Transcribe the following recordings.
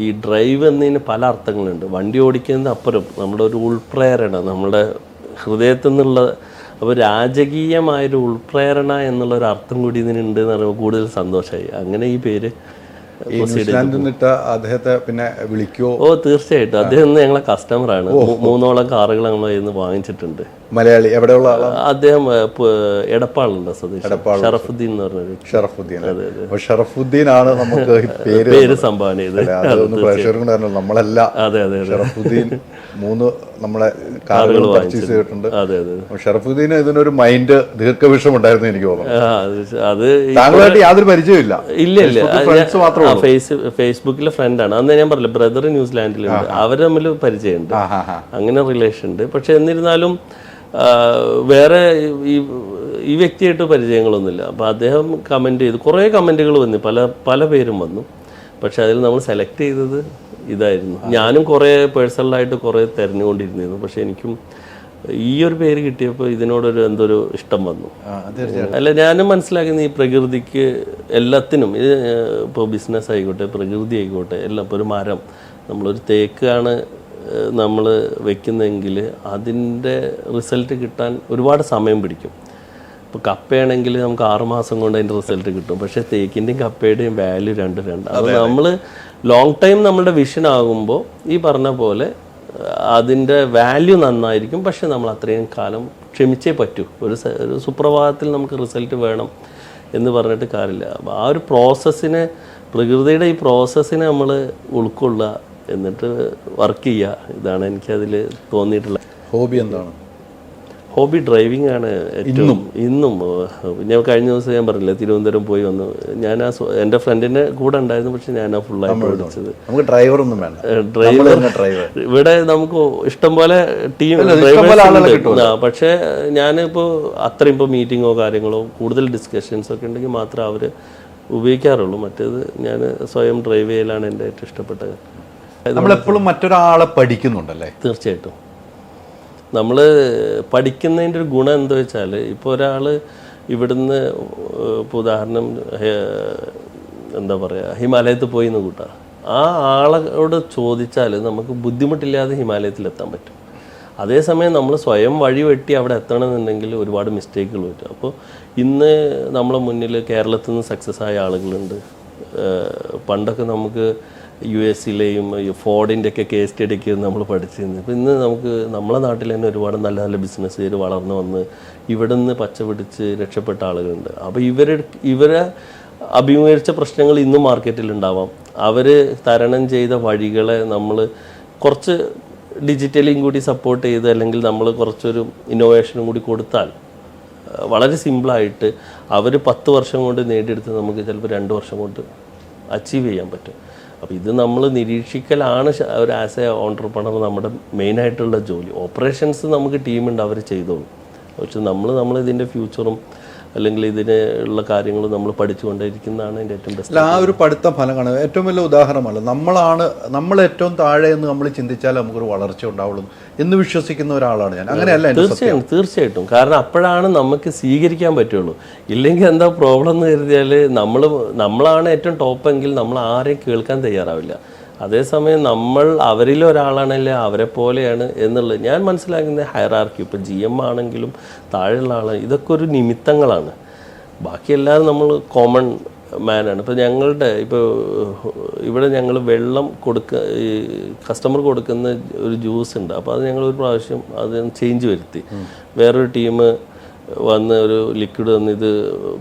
ഈ ഡ്രൈവ് എന്നതിന് പല അർത്ഥങ്ങളുണ്ട്. വണ്ടി ഓടിക്കുന്നതിന് അപ്പുറം നമ്മുടെ ഒരു ഉൾപ്രേരണ, നമ്മുടെ ഹൃദയത്തിൽ നിന്നുള്ള, അപ്പോൾ രാജകീയമായൊരു ഉൾപ്രേരണ എന്നുള്ളൊരു അർത്ഥം കൂടി ഇതിനുണ്ട് എന്ന് പറയുമ്പോൾ കൂടുതൽ സന്തോഷമായി. അങ്ങനെ ഈ പേര് അദ്ദേഹത്തെ പിന്നെ വിളിക്കുമോ? ഓ തീർച്ചയായിട്ടും. അദ്ദേഹം ഞങ്ങളെ കസ്റ്റമറാണ്. 3 കാറുകൾ ഞങ്ങൾ ഇന്ന് വാങ്ങിച്ചിട്ടുണ്ട്. മലയാളി, എവിടെയുള്ള ആളാണ് അദ്ദേഹം? എടപ്പാളുണ്ട് സ്വദേശി, ഷറഫുദ്ദീൻ എന്ന് പറഞ്ഞൊരു. ഷറഫുദ്ദീൻ. ഷറഫുദ്ദീൻ ആണ് നമുക്ക് പേര് സംഭാവന ചെയ്ത്. നമ്മളെല്ലാം ഷറഫുദ്ദീൻ 3 നമ്മളെ കാറുകൾ പർച്ചേസ് ചെയ്തിട്ടുണ്ട്. ഷറഫുദ്ദീൻ ഇതിനൊരു മൈൻഡ് ദീർഘവിഷം ഉണ്ടായിരുന്നു എനിക്ക് തോന്നുന്നു. അത് താങ്കളായിട്ട് യാതൊരു പരിചയമില്ല? ഇല്ല, ഫേസ്ബുക്കിലെ ഫ്രണ്ടാണ്. അന്ന് ഞാൻ പറഞ്ഞില്ല, ബ്രദർ ന്യൂസിലാൻഡിലുണ്ട്, അവർ തമ്മിൽ പരിചയമുണ്ട്, അങ്ങനെ റിലേഷൻ ഉണ്ട്. പക്ഷെ എന്നിരുന്നാലും വേറെ ഈ വ്യക്തിയായിട്ട് പരിചയങ്ങളൊന്നുമില്ല. അപ്പോൾ അദ്ദേഹം കമൻറ്റ് ചെയ്തു, കുറേ കമൻറ്റുകൾ വന്നു, പല പേരും വന്നു. പക്ഷെ അതിൽ നമ്മൾ സെലക്ട് ചെയ്തത് ഇതായിരുന്നു. ഞാനും കുറേ പേഴ്സണലായിട്ട് കുറേ തിരഞ്ഞുകൊണ്ടിരുന്നിരുന്നു. പക്ഷെ എനിക്കും ഈ ഒരു പേര് കിട്ടിയപ്പോൾ ഇതിനോടൊരു എന്തൊരു ഇഷ്ടം വന്നു. അല്ല, ഞാനും മനസ്സിലാക്കുന്നത് ഈ പ്രകൃതിക്ക് എല്ലാത്തിനും, ഇത് ഇപ്പോൾ ബിസിനസ് ആയിക്കോട്ടെ, പ്രകൃതി ആയിക്കോട്ടെ, എല്ലാം. ഇപ്പോൾ ഒരു മരം, നമ്മളൊരു തേക്കാണ് നമ്മൾ വെക്കുന്നതെങ്കിൽ അതിൻ്റെ റിസൾട്ട് കിട്ടാൻ ഒരുപാട് സമയം പിടിക്കും. ഇപ്പോൾ കപ്പയാണെങ്കിൽ നമുക്ക് 6 മാസം കൊണ്ട് അതിൻ്റെ റിസൾട്ട് കിട്ടും. പക്ഷേ തേക്കിൻ്റെയും കപ്പയുടെയും വാല്യൂ രണ്ടും. അത് നമ്മൾ ലോങ് ടൈം നമ്മുടെ വിഷൻ ആകുമ്പോൾ ഈ പറഞ്ഞ പോലെ അതിൻ്റെ വാല്യൂ നന്നായിരിക്കും. പക്ഷെ നമ്മൾ അത്രയും കാലം ക്ഷമിച്ചേ പറ്റൂ. ഒരു സുപ്രഭാതത്തിൽ നമുക്ക് റിസൾട്ട് വേണം എന്ന് പറഞ്ഞിട്ട് കാര്യമില്ല. ആ ഒരു പ്രോസസ്സിനെ, പ്രകൃതിയുടെ ഈ പ്രോസസ്സിനെ നമ്മൾ ഉൾക്കൊള്ളുക, എന്നിട്ട് വർക്ക് ചെയ്യുക. ഇതാണ് എനിക്കതിൽ തോന്നിയിട്ടുള്ളത്. ഹോബി എന്താണ്? ഹോബി ഡ്രൈവിംഗ് ആണ് ഏറ്റവും. ഇന്നും ഞാൻ കഴിഞ്ഞ ദിവസം ഞാൻ പറഞ്ഞില്ലേ, തിരുവനന്തപുരം പോയി വന്നു. ഞാൻ എൻ്റെ ഫ്രണ്ടിൻ്റെ കൂടെ ഉണ്ടായിരുന്നു, പക്ഷെ ഞാനാ ഫുള്ളായിട്ട് ഓടിച്ചത്. ഡ്രൈവറൊന്നും വേണ്ട. ഡ്രൈവർ ഇവിടെ നമുക്ക് ഇഷ്ടംപോലെ ടീം പക്ഷേ ഞാനിപ്പോൾ അത്രയും ഇപ്പോൾ മീറ്റിങ്ങോ കാര്യങ്ങളോ കൂടുതൽ ഡിസ്കഷൻസ് ഒക്കെ ഉണ്ടെങ്കിൽ മാത്രമേ അവർ ഉപയോഗിക്കാറുള്ളൂ. മറ്റേത് ഞാൻ സ്വയം ഡ്രൈവ് ചെയ്യലാണ് എൻ്റെ ഏറ്റവും ഇഷ്ടപ്പെട്ടത്. നമ്മളെപ്പോഴും മറ്റൊരാളെ പഠിക്കുന്നുണ്ടല്ലേ? തീർച്ചയായിട്ടും. നമ്മൾ പഠിക്കുന്നതിൻ്റെ ഒരു ഗുണം എന്താ വെച്ചാൽ, ഇപ്പോൾ ഒരാൾ ഇവിടുന്ന് ഇപ്പോൾ ഉദാഹരണം എന്താ പറയുക, ഹിമാലയത്തിൽ പോയി എന്ന് കൂട്ടാ, ആ ആളോട് ചോദിച്ചാൽ നമുക്ക് ബുദ്ധിമുട്ടില്ലാതെ ഹിമാലയത്തിലെത്താൻ പറ്റും. അതേസമയം നമ്മൾ സ്വയം വഴി വെട്ടി അവിടെ എത്തണമെന്നുണ്ടെങ്കിൽ ഒരുപാട് മിസ്റ്റേക്കുകൾ പറ്റും. അപ്പോൾ ഇന്ന് നമ്മളെ മുന്നിൽ കേരളത്തിൽ നിന്ന് സക്സസ് ആയ ആളുകളുണ്ട്. പണ്ടൊക്കെ നമുക്ക് US-ലെയും ഫോർഡിൻ്റെ ഒക്കെ കേസ് സ്റ്റഡിയൊക്കെ നമ്മൾ പഠിച്ചിരുന്നു. ഇപ്പോൾ ഇന്ന് നമുക്ക് നമ്മളെ നാട്ടിൽ തന്നെ ഒരുപാട് നല്ല നല്ല ബിസിനസ്സുകാർ വളർന്നു വന്ന് ഇവിടെ നിന്ന് പച്ച പിടിച്ച് രക്ഷപ്പെട്ട ആളുകളുണ്ട്. അപ്പോൾ ഇവരെ അഭിമുഖീകരിച്ച പ്രശ്നങ്ങൾ ഇന്നും മാർക്കറ്റിലുണ്ടാവാം. അവർ തരണം ചെയ്ത വഴികളെ നമ്മൾ കുറച്ച് ഡിജിറ്റലിയും കൂടി സപ്പോർട്ട് ചെയ്ത്, അല്ലെങ്കിൽ നമ്മൾ കുറച്ചൊരു ഇന്നോവേഷനും കൂടി കൊടുത്താൽ വളരെ സിമ്പിളായിട്ട് അവർ 10 വർഷം കൊണ്ട് നേടിയെടുത്ത് നമുക്ക് ചിലപ്പോൾ 2 വർഷം കൊണ്ട് അച്ചീവ് ചെയ്യാൻ പറ്റും. അപ്പോൾ ഇത് നമ്മൾ നിരീക്ഷിക്കലാണ് ഒരു ആസ് എ ഓൺട്രപ്രണർ നമ്മുടെ മെയിനായിട്ടുള്ള ജോലി. ഓപ്പറേഷൻസ് നമുക്ക് ടീമുണ്ട്, അവർ ചെയ്തോളും. പക്ഷെ നമ്മൾ ഇതിൻ്റെ ഫ്യൂച്ചറും അല്ലെങ്കിൽ ഇതിനുള്ള കാര്യങ്ങൾ നമ്മൾ പഠിച്ചുകൊണ്ടിരിക്കുന്നതാണ് എൻ്റെ ഏറ്റവും ബെസ്റ്റ്. ആ ഒരു പഠിത്ത ഫലമാണ് ഏറ്റവും വലിയ ഉദാഹരണമല്ല. നമ്മൾ ഏറ്റവും താഴെ എന്ന് നമ്മൾ ചിന്തിച്ചാൽ നമുക്കൊരു വളർച്ച ഉണ്ടാവുള്ളൂ എന്ന് വിശ്വസിക്കുന്ന ഒരാളാണ് ഞാൻ. അങ്ങനെയല്ല? തീർച്ചയായിട്ടും. കാരണം അപ്പോഴാണ് നമുക്ക് സ്വീകരിക്കാൻ പറ്റുള്ളൂ. ഇല്ലെങ്കിൽ എന്താ പ്രോബ്ലം എന്ന് കരുതിയാൽ നമ്മളാണ് ഏറ്റവും ടോപ്പെങ്കിൽ നമ്മൾ ആരെയും കേൾക്കാൻ തയ്യാറാവില്ല. അതേസമയം നമ്മൾ അവരിലൊരാളാണല്ലേ, അവരെ പോലെയാണ് എന്നുള്ളത് ഞാൻ മനസ്സിലാക്കുന്ന ഹയറാർക്കി. ഇപ്പോൾ GM ആണെങ്കിലും താഴെയുള്ള ആളാണ്, ഇതൊക്കെ ഒരു നിമിത്തങ്ങളാണ്. ബാക്കി എല്ലാവരും നമ്മൾ കോമൺ മാനാണ്. ഇപ്പോൾ ഇവിടെ ഞങ്ങൾ വെള്ളം ഈ കസ്റ്റമർ കൊടുക്കുന്ന ഒരു ജ്യൂസ് ഉണ്ട്. അപ്പോൾ അത് ഞങ്ങളൊരു പ്രാവശ്യം അത് ചേഞ്ച് വരുത്തി. വേറൊരു ടീം വന്ന് ഒരു ലിക്വിഡ് വന്ന് ഇത്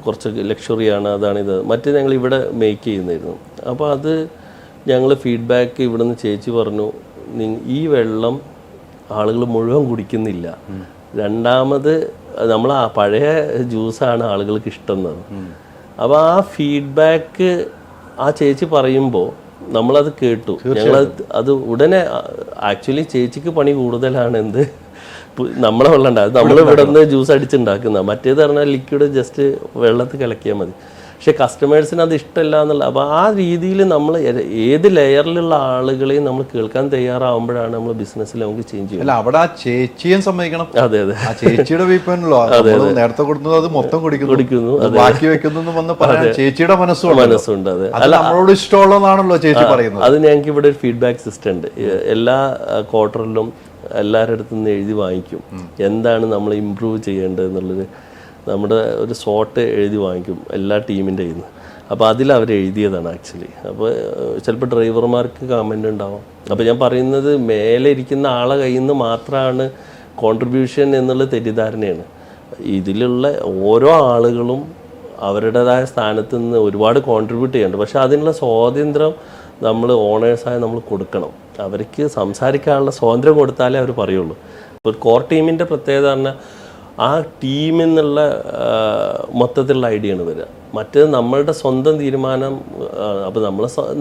കുറച്ച് ലക്ഷറിയാണ്, അതാണിത്. മറ്റേ ഞങ്ങൾ ഇവിടെ മേക്ക് ചെയ്യുന്നായിരുന്നു. അപ്പോൾ അത് ഞങ്ങൾ ഫീഡ്ബാക്ക് ഇവിടുന്ന് ചേച്ചി പറഞ്ഞു, ഈ വെള്ളം ആളുകൾ മുഴുവൻ കുടിക്കുന്നില്ല. രണ്ടാമത് നമ്മൾ ആ പഴയ ജ്യൂസാണ് ആളുകൾക്ക് ഇഷ്ടം എന്ന്. അപ്പോൾ ആ ഫീഡ്ബാക്ക് ആ ചേച്ചി പറയുമ്പോൾ നമ്മളത് കേട്ടു. അത് ഉടനെ ആക്ച്വലി ചേച്ചിക്ക് പണി കൂടുതലാണ്. നമ്മളെ വെള്ളം ഉണ്ടാകും, നമ്മൾ ഇവിടെ നിന്ന് ജ്യൂസ് അടിച്ചുണ്ടാക്കുന്ന. മറ്റേത് പറഞ്ഞാൽ ലിക്വിഡ് ജസ്റ്റ് വെള്ളത്തിൽ കലക്കിയാൽ മതി. പക്ഷെ കസ്റ്റമേഴ്സിന് അത് ഇഷ്ടമല്ല എന്നുള്ള. അപ്പോൾ ആ രീതിയിൽ നമ്മൾ ഏത് ലെയറിലുള്ള ആളുകളെയും നമ്മൾ കേൾക്കാൻ തയ്യാറാവുമ്പോഴാണ് നമ്മൾ ബിസിനസ്സിൽ നമുക്ക് ചേഞ്ച് ചെയ്യുന്നത്. അല്ല, അവിടെ ആ ചേച്ചിയും സമ്മതിക്കണം. അതെ അതെ, ആ ചേച്ചിയുടെ വീപ്പനല്ലോ നേരത്തെ കൊടുക്കുന്നത് അത് മൊത്തം കുടിക്കുന്നു, ബാക്കി വെക്കുന്നു വന്ന് പറയാൻ ചേച്ചിയുടെ മനസ്സുണ്ട്. അതെ, അത് നമ്മളോട് ഇഷ്ടമുള്ളതാണല്ലോ ചേച്ചി പറയുന്നത്. അത് ഞങ്ങൾക്ക് ഇവിടെ ഒരു ഫീഡ്ബാക്ക് സിസ്റ്റം ഉണ്ട്. എല്ലാ ക്വാർട്ടറിലും എല്ലാവരുടെ അടുത്തു നിന്ന് എഴുതി വാങ്ങിക്കും എന്താണ് നമ്മൾ ഇമ്പ്രൂവ് ചെയ്യേണ്ടത് എന്നുള്ളത്. നമ്മുടെ ഒരു സോട്ട് എഴുതി വാങ്ങിക്കും എല്ലാ ടീമിൻ്റെ കയ്യിൽ നിന്ന്. അപ്പോൾ അതിൽ അവർ എഴുതിയതാണ് ആക്ച്വലി. അപ്പോൾ ചിലപ്പോൾ ഡ്രൈവർമാർക്ക് കമൻ്റ് ഉണ്ടാവും. അപ്പോൾ ഞാൻ പറയുന്നത് മേലെ ഇരിക്കുന്ന ആളെ കയ്യിൽ നിന്ന് മാത്രമാണ് കോൺട്രിബ്യൂഷൻ എന്നുള്ള തെറ്റിദ്ധാരണയാണ്. ഇതിലുള്ള ഓരോ ആളുകളും അവരുടേതായ സ്ഥാനത്ത് നിന്ന് ഒരുപാട് കോൺട്രിബ്യൂട്ട് ചെയ്യുന്നുണ്ട്. പക്ഷെ അതിനുള്ള സ്വാതന്ത്ര്യം നമ്മൾ ഓണേഴ്സായി നമ്മൾ കൊടുക്കണം. അവർക്ക് സംസാരിക്കാനുള്ള സ്വാതന്ത്ര്യം കൊടുത്താലേ അവർ പറയുള്ളൂ. ഒരു കോർ ടീമിൻ്റെ പ്രത്യേകത പറഞ്ഞാൽ ആ ടീമിൽ നിന്നുള്ള മൊത്തത്തിലുള്ള ഐഡിയ ആണ് വരിക. മറ്റേത് നമ്മളുടെ സ്വന്തം തീരുമാനം. അപ്പോൾ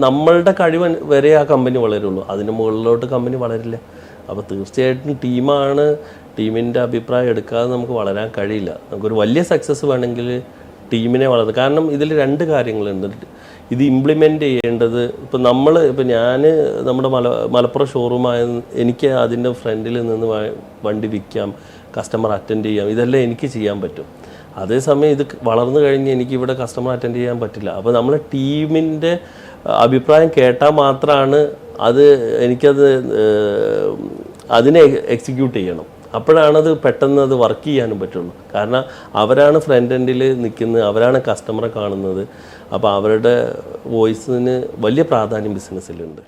നമ്മളുടെ കഴിവ് വരെ ആ കമ്പനി വളരുള്ളൂ, അതിന് മുകളിലോട്ട് കമ്പനി വളരില്ല. അപ്പോൾ തീർച്ചയായിട്ടും ടീമാണ്, ടീമിൻ്റെ അഭിപ്രായം എടുക്കാതെ നമുക്ക് വളരാൻ കഴിയില്ല. നമുക്കൊരു വലിയ സക്സസ് വേണമെങ്കിൽ ടീമിനെ വളർത്തുക. കാരണം ഇതിൽ രണ്ട് കാര്യങ്ങളുണ്ട്. ഇത് ഇംപ്ലിമെൻ്റ് ചെയ്യേണ്ടത് ഇപ്പം ഞാൻ നമ്മുടെ മലപ്പുറം ഷോറൂമായ എനിക്ക് അതിൻ്റെ ഫ്രണ്ടിൽ നിന്ന് വണ്ടി വിൽക്കാം, കസ്റ്റമർ അറ്റൻഡ് ചെയ്യാം, ഇതെല്ലാം എനിക്ക് ചെയ്യാൻ പറ്റും. അതേസമയം ഇത് വളർന്നു കഴിഞ്ഞ് എനിക്കിവിടെ കസ്റ്റമർ അറ്റൻഡ് ചെയ്യാൻ പറ്റില്ല. അപ്പോൾ നമ്മൾ ടീമിൻ്റെ അഭിപ്രായം കേട്ടാൽ മാത്രമാണ് അതിനെ എക്സിക്യൂട്ട് ചെയ്യണം. അപ്പോഴാണത് പെട്ടെന്ന് അത് വർക്ക് ചെയ്യാനും പറ്റുള്ളൂ. കാരണം അവരാണ് ഫ്രണ്ട് എൻഡിൽ നിൽക്കുന്നത്, അവരാണ് കസ്റ്റമറെ കാണുന്നത്. അപ്പോൾ അവരുടെ വോയിസിന് വലിയ പ്രാധാന്യം ബിസിനസ്സിലുണ്ട്.